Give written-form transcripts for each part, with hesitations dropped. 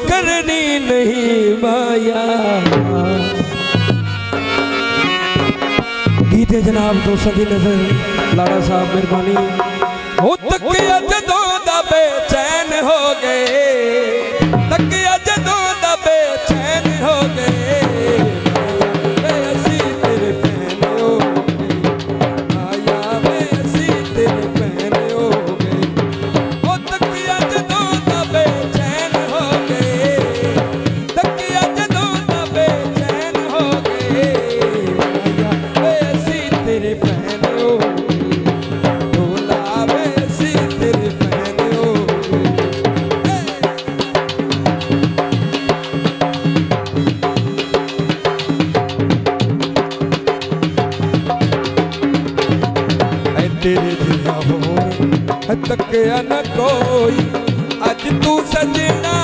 करनी नहीं माया। गीत है जनाब दोस्तों की नजर लाड़ा साहब मेहरबानी। हो तकिया जदों दा बेचैन हो गए, तकिया जदों दा बेचैन हो गए, असी तेरे फैन हो गए, माया वे असी तेरे फैन हो गए। हो तकिया जदों दा बेचैन हो गए, तकिया जदों दा बेचैन हो गए, माया वे असी तेरे फैन हो गए, ढोला वे असी तेरे फैन हो गए। तेरे दिया होर तकिया न कोई, अज तू सजना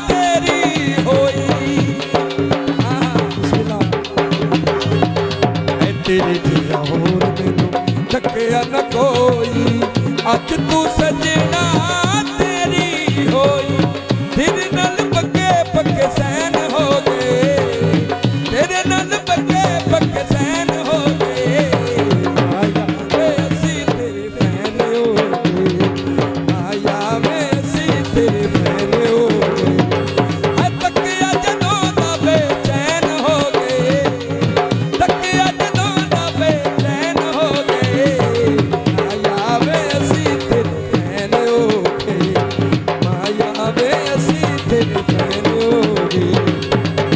तेरी होई। तेरे दिया होर मैनू तकिया न कोई, अज तू सजना तेरी होई। तेरे नाल पक्के पक्के सैन हो गए, तेरे नाल पक्के पक्के सैन हो गए, माया वे असी तेरे फैन हो गए, माया वे असी तेरे फैन हो गए। तकिया जदों दा बेचैन हो गए, तकिया जदों दा बेचैन हो गए, माया वे असी तेरे फैन हो गए, माया वे असी तेरे फैन हो गए।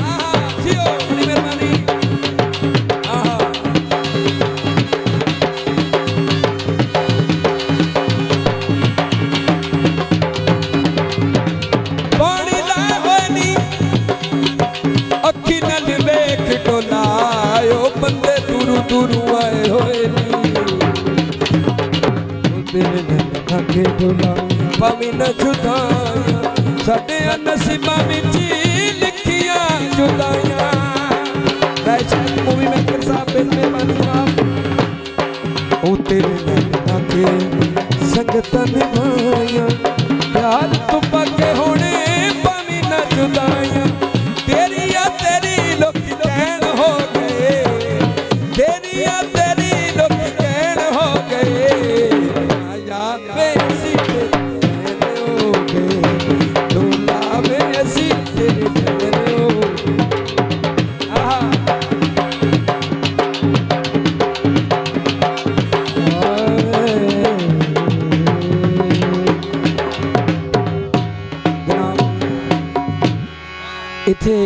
आहा जियो बड़ी मेहरबानी। आहा पानी ला होए नी अखी नाल वेख डोलायो, बंदे दूरू दूरू आए होए नी। तेरे नाल खाके डोला भावी न जुदाइयां, साडे नसीबां विच लिखियां जुदाइयां। वैशाख मूवी मेकर साहब मेहरबानी जनाब। ओ तेरे नाल खाके संगतां निभाइयां, प्यार तो पाके होने भावी न जुदाइयां। तेरी या तेरी लोग कहन हो गए, तेरी या तेरी लोग कहन हो गए, माया वे असी तेरे फैन हो गए, ढोला वे असी तेरे फैन हो गए। आहा जनाब इत्थे